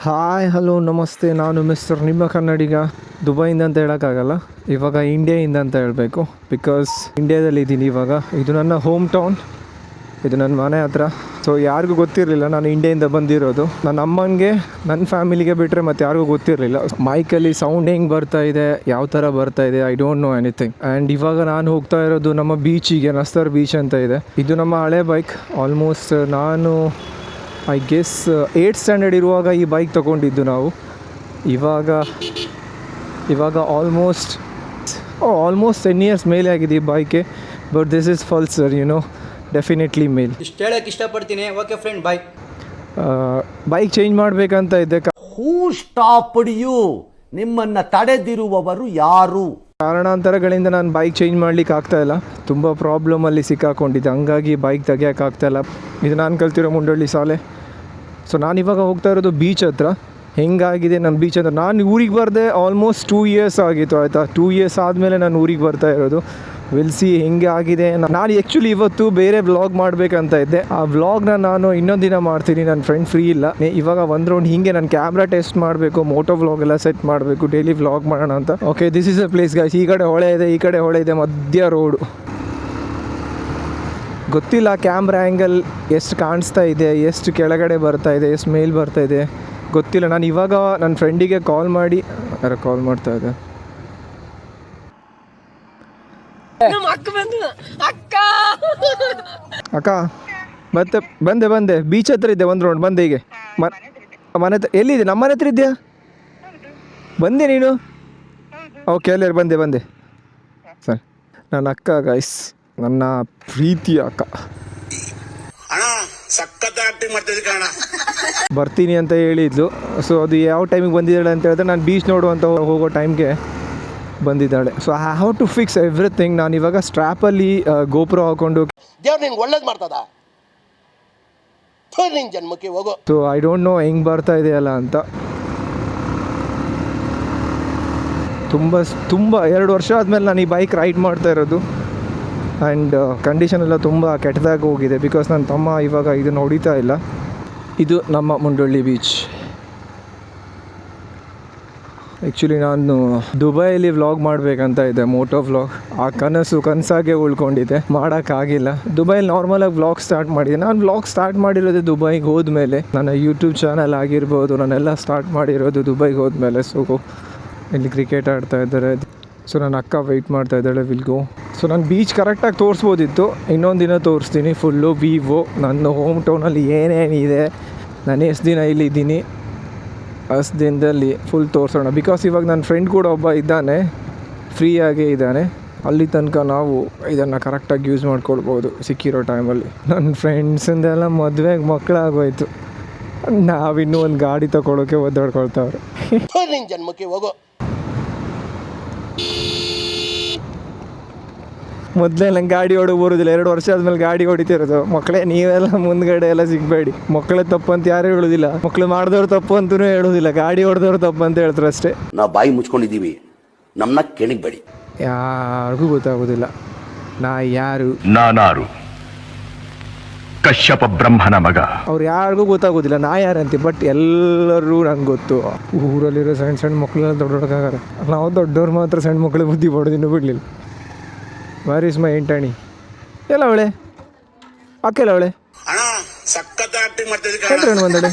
Hi hello ನಮಸ್ತೆ, ನಾನು mister ನಿಮ್ಮ ಕನ್ನಡಿಗ. ದುಬೈಯಿಂದ ಅಂತ ಹೇಳೋಕ್ಕಾಗಲ್ಲ, ಇವಾಗ ಇಂಡಿಯಾಯಿಂದ ಅಂತ ಹೇಳಬೇಕು. ಬಿಕಾಸ್ ಇಂಡಿಯಾದಲ್ಲಿ ಇದ್ದೀನಿ ಇವಾಗ. ಇದು ನನ್ನ ಹೋಮ್ ಟೌನ್, ಇದು ನನ್ನ ಮನೆ ಹತ್ರ. ಸೊ ಯಾರಿಗೂ ಗೊತ್ತಿರಲಿಲ್ಲ ನಾನು ಇಂಡಿಯಾದಿಂದ ಬಂದಿರೋದು. ನನ್ನ ಅಮ್ಮನಿಗೆ, ನನ್ನ ಫ್ಯಾಮಿಲಿಗೆ ಬಿಟ್ಟರೆ ಮತ್ತು ಯಾರಿಗೂ ಗೊತ್ತಿರಲಿಲ್ಲ. ಮೈಕಲ್ಲಿ ಸೌಂಡ್ ಹೆಂಗೆ ಬರ್ತಾ ಇದೆ, ಯಾವ ಥರ ಬರ್ತಾ ಇದೆ, I don't know anything. And ಇವಾಗ ನಾನು ಹೋಗ್ತಾ ಇರೋದು ನಮ್ಮ ಬೀಚಿಗೆ, ನಸ್ತರ್ ಬೀಚ್ ಅಂತ ಇದೆ. ಇದು ನಮ್ಮ ಹಳೆ ಬೈಕ್. ಆಲ್ಮೋಸ್ಟ್ ನಾನು ಐ ಗೆಸ್ 8th ಸ್ಟ್ಯಾಂಡರ್ಡ್ ಇರುವಾಗ ಈ ಬೈಕ್ ತೊಗೊಂಡಿದ್ದು ನಾವು. ಇವಾಗ ಆಲ್ಮೋಸ್ಟ್ 10 years ಮೇಲೆ ಆಗಿದೆ ಈ ಬೈಕೆ. But this is Pulsar, definitely ಮೇಲ್. ಇಷ್ಟು ಹೇಳಕ್ಕೆ ಇಷ್ಟಪಡ್ತೀನಿ. Okay friend, bye. Bike change ಮಾಡಬೇಕಂತ ಇದ್ದೆ. Who stopped you? ನಿಮ್ಮನ್ನು ತಡೆದಿರುವವರು ಯಾರು? ಕಾರಣಾಂತರಗಳಿಂದ ನಾನು ಬೈಕ್ ಚೇಂಜ್ ಮಾಡ್ಲಿಕ್ಕೆ ಆಗ್ತಾಯಿಲ್ಲ. ತುಂಬ ಪ್ರಾಬ್ಲಮಲ್ಲಿ ಸಿಕ್ಕಾಕೊಂಡಿದ್ದೆ, ಹಂಗಾಗಿ ಬೈಕ್ ತೆಗಿಯೋಕ್ಕಾಗ್ತಾಯಿಲ್ಲ. ಇದು ನಾನು ಕಲ್ತಿರೋ ಮುಂಡಳ್ಳಿ ಶಾಲೆ. ಸೊ ನಾನಿವಾಗ ಹೋಗ್ತಾ ಇರೋದು ಬೀಚ್ ಹತ್ರ. ಹೆಂಗಾಗಿದೆ ನಮ್ಮ ಬೀಚ್ ಹತ್ರ. ನಾನು ಊರಿಗೆ ಬರದೆ ಆಲ್ಮೋಸ್ಟ್ 2 years ಆಗಿತ್ತು, ಆಯಿತಾ. 2 years ಆದಮೇಲೆ ನಾನು ಊರಿಗೆ ಬರ್ತಾ ಇರೋದು. ವಿಲ್ ಸಿ ಹೆಂಗೆ ಆಗಿದೆ. ನಾನು ಆ್ಯಕ್ಚುಲಿ ಇವತ್ತು ಬೇರೆ ವ್ಲಾಗ್ ಮಾಡಬೇಕಂತ ಇದ್ದೆ. ಆ ವ್ಲಾಗ್ನ ನಾನು ಇನ್ನೊಂದು ದಿನ ಮಾಡ್ತೀನಿ, ನನ್ನ ಫ್ರೆಂಡ್ ಫ್ರೀ ಇಲ್ಲ. ಇವಾಗ ಒಂದು ರೌಂಡ್ ಹೀಗೆ ನಾನು ಕ್ಯಾಮ್ರಾ ಟೆಸ್ಟ್ ಮಾಡಬೇಕು, ಮೋಟೋ ವ್ಲಾಗ್ ಎಲ್ಲ ಸೆಟ್ ಮಾಡಬೇಕು, ಡೈಲಿ ವ್ಲಾಗ್ ಮಾಡೋಣ ಅಂತ. Okay, this is a place guys. ಈ ಕಡೆ ಹೊಳೆ ಇದೆ, ಈ ಕಡೆ ಹೊಳೆ ಇದೆ, ಮಧ್ಯ ರೋಡು. ಗೊತ್ತಿಲ್ಲ ಕ್ಯಾಮ್ರಾ ಆ್ಯಂಗಲ್ ಎಷ್ಟು ಕಾಣಿಸ್ತಾ ಇದೆ, ಎಷ್ಟು ಕೆಳಗಡೆ ಬರ್ತಾ ಇದೆ, ಎಷ್ಟು ಮೇಲ್ ಬರ್ತಾ ಇದೆ ಗೊತ್ತಿಲ್ಲ. ನಾನು ಇವಾಗ ನನ್ನ ಫ್ರೆಂಡಿಗೆ ಕಾಲ್ ಮಾಡಿ, ಕಾಲ್ ಮಾಡ್ತಾ ಇದ್ದೆ. ಅಕ್ಕ ಬಂದೆ ಬೀಚ್ ಹತ್ರ ಇದ್ದೆ. ಒಂದು ರೌಂಡ್ ಬಂದೆ. ಹೀಗೆ ಮನೆ ಹತ್ರ ಎಲ್ಲಿದೆ? ನಮ್ಮ ಮನೆ ಹತ್ರ ಇದೆಯಾ? ಬಂದೆ ನೀನು? ಓಕೆ, ಎಲ್ಲರೂ ಬಂದೆ ಸರ್. ನನ್ನ ಅಕ್ಕ ಗೈಸ್, ನನ್ನ ಪ್ರೀತಿಯ ಅಕ್ಕ. ಬರ್ತೀನಿ ಅಂತ ಹೇಳಿದ್ಲು. ಸೊ ಅದು ಯಾವ ಟೈಮಿಗೆ ಬಂದಿದ್ದಾಳೆ ಅಂತ ಹೇಳಿದ್ರೆ, ನಾನು ಬೀಚ್ ನೋಡುವಂತ ಹೋಗೋ ಟೈಮ್ಗೆ ಬಂದಿದ್ದಾಳೆ. So I have to fix everything. ನಾನು ಇವಾಗ ಸ್ಟ್ರ್ಯಾಪಲ್ಲಿ ಗೋಪುರ ಹಾಕೊಂಡು, ದೇವ್ರು ನಿಂಗೆ ಒಳ್ಳೇದು ಮಾಡ್ತದ, ನಿನ್ನ ಜನ್ಮಕ್ಕೆ ಹೋಗೋ. ಸೊ ಐ ಡೋಂಟ್ ನೋ ಹೆಂಗೆ ಬರ್ತಾ ಇದೆಯಲ್ಲ ಅಂತ. ತುಂಬ 2 ವರ್ಷ ಆದಮೇಲೆ ನಾನು ಈ ಬೈಕ್ ರೈಡ್ ಮಾಡ್ತಾ ಇರೋದು. ಆ್ಯಂಡ್ ಕಂಡೀಷನ್ ಎಲ್ಲ ತುಂಬ ಕೆಟ್ಟದಾಗಿ ಹೋಗಿದೆ. ಬಿಕಾಸ್ ನನ್ನ ತಮ್ಮ ಇವಾಗ ಇದನ್ನು ಹೊಡಿತಾ ಇಲ್ಲ. ಇದು ನಮ್ಮ ಮುಂಡಳ್ಳಿ ಬೀಚ್. ಆ್ಯಕ್ಚುಲಿ ನಾನು ದುಬೈಯಲ್ಲಿ ವ್ಲಾಗ್ ಮಾಡಬೇಕಂತ ಇದೆ, ಮೋಟೋ ವ್ಲಾಗ್. ಆ ಕನಸಾಗೆ ಉಳ್ಕೊಂಡಿದ್ದೆ, ಮಾಡೋಕ್ಕಾಗಿಲ್ಲ. ದುಬೈಲಿ ನಾರ್ಮಲಾಗಿ ವ್ಲಾಗ್ ಸ್ಟಾರ್ಟ್ ಮಾಡಿದೆ. ನಾನು ವ್ಲಾಗ್ ಸ್ಟಾರ್ಟ್ ಮಾಡಿರೋದು ದುಬೈಗೆ ಹೋದ್ಮೇಲೆ. ನನ್ನ ಯೂಟ್ಯೂಬ್ ಚಾನಲ್ ಆಗಿರ್ಬೋದು, ನಾನೆಲ್ಲ ಸ್ಟಾರ್ಟ್ ಮಾಡಿರೋದು ದುಬೈಗೆ ಹೋದ್ಮೇಲೆ. ಸೊ ಇಲ್ಲಿ ಕ್ರಿಕೆಟ್ ಆಡ್ತಾ ಇದ್ದಾರೆ. ಸೊ ನನ್ನ ಅಕ್ಕ ವೆಯ್ಟ್ ಮಾಡ್ತಾ ಇದ್ದಾಳೆ, ವಿಲ್ ಗೋ. ಸೊ ನಾನು ಬೀಚ್ ಕರೆಕ್ಟಾಗಿ ತೋರಿಸ್ಬೋದಿತ್ತು, ಇನ್ನೊಂದು ದಿನ ತೋರಿಸ್ತೀನಿ. ಫುಲ್ಲು ವಿವೋ ನನ್ನ ಹೋಮ್ ಟೌನಲ್ಲಿ ಏನೇನಿದೆ, ನಾನು ಎಷ್ಟು ದಿನ ಇಲ್ಲಿದ್ದೀನಿ ಅಷ್ಟು ದಿನದಲ್ಲಿ ಫುಲ್ ತೋರಿಸೋಣ. ಬಿಕಾಸ್ ಇವಾಗ ನನ್ನ ಫ್ರೆಂಡ್ ಕೂಡ ಒಬ್ಬ ಇದ್ದಾನೆ, ಫ್ರೀಯಾಗೇ ಇದ್ದಾನೆ. ಅಲ್ಲಿ ತನಕ ನಾವು ಇದನ್ನು ಕರೆಕ್ಟಾಗಿ ಯೂಸ್ ಮಾಡ್ಕೊಳ್ಬೋದು ಸಿಕ್ಕಿರೋ ಟೈಮಲ್ಲಿ. ನನ್ನ ಫ್ರೆಂಡ್ಸಿಂದೆಲ್ಲ ಮದುವೆಗೆ ಮಕ್ಕಳಾಗೋಯ್ತು, ನಾವಿನ್ನೂ ಒಂದು ಗಾಡಿ ತೊಗೊಳೋಕ್ಕೆ ಒದ್ದಾಡ್ಕೊಳ್ತಾವ್ರೆ. ನಿನ್ನ ಜನ್ಮಕ್ಕೆ ಹೋಗೋ. ಮೊದಲೇ ನಂಗೆ ಗಾಡಿ ಹೊಡೋಕೆ ಬರೋದಿಲ್ಲ, 2 ವರ್ಷ ಆದಮೇಲೆ ಗಾಡಿ ಹೊಡಿತಿರೋದು. ಮಕ್ಕಳೇ ನೀವೆಲ್ಲ ಮುಂದ್ಗಡೆ ಎಲ್ಲ ಸಿಗಬೇಡಿ. ಮಕ್ಕಳೇ ತಪ್ಪು ಅಂತ ಯಾರು ಹೇಳೋದಿಲ್ಲ, ಮಕ್ಕಳು ಮಾಡಿದವ್ರು ತಪ್ಪು ಅಂತಲೂ ಹೇಳೋದಿಲ್ಲ, ಗಾಡಿ ಹೊಡೆದವ್ರು ತಪ್ಪು ಅಂತ ಹೇಳ್ತಾರೆ ಅಷ್ಟೇ. ನಾವು ಬಾಯಿ ಮುಚ್ಕೊಂಡಿದ್ದೀವಿ, ನಮ್ಮನ್ನ ಕೆಣಿಬೇಡಿ. ಯಾರಿಗೂ ಗೊತ್ತಾಗೋದಿಲ್ಲ ನಾ ಯಾರು, ನಾನಾರು, ಕಶ್ಯಪ ಬ್ರಹ್ಮನ ಮಗ. ಅವ್ರು ಯಾರಿಗೂ ಗೊತ್ತಾಗೋದಿಲ್ಲ ನಾ ಯಾರಂತೆ. ಬಟ್ ಎಲ್ಲರೂ ನಂಗೆ ಗೊತ್ತು. ಊರಲ್ಲಿರೋ ಸಣ್ಣ ಮಕ್ಕಳೆಲ್ಲ ದೊಡ್ಡೋಕ್ಕಾಗಲ್ಲ, ನಾವು ದೊಡ್ಡವ್ರು ಮಾತ್ರ ಸಣ್ಣ ಮಕ್ಕಳು ಬುದ್ಧಿ ಬಡೋದಿನ್ನೂ ಬಿಡಲಿಲ್ಲ. ವೇರ್ ಇಸ್ ಮೈ ಎಂಟಾಣಿ? ಎಲ್ಲ ಅವಳೆ ಅಕ್ಕೆಲ್ಲ ಅವಳೆ ಬಂದಳೆ.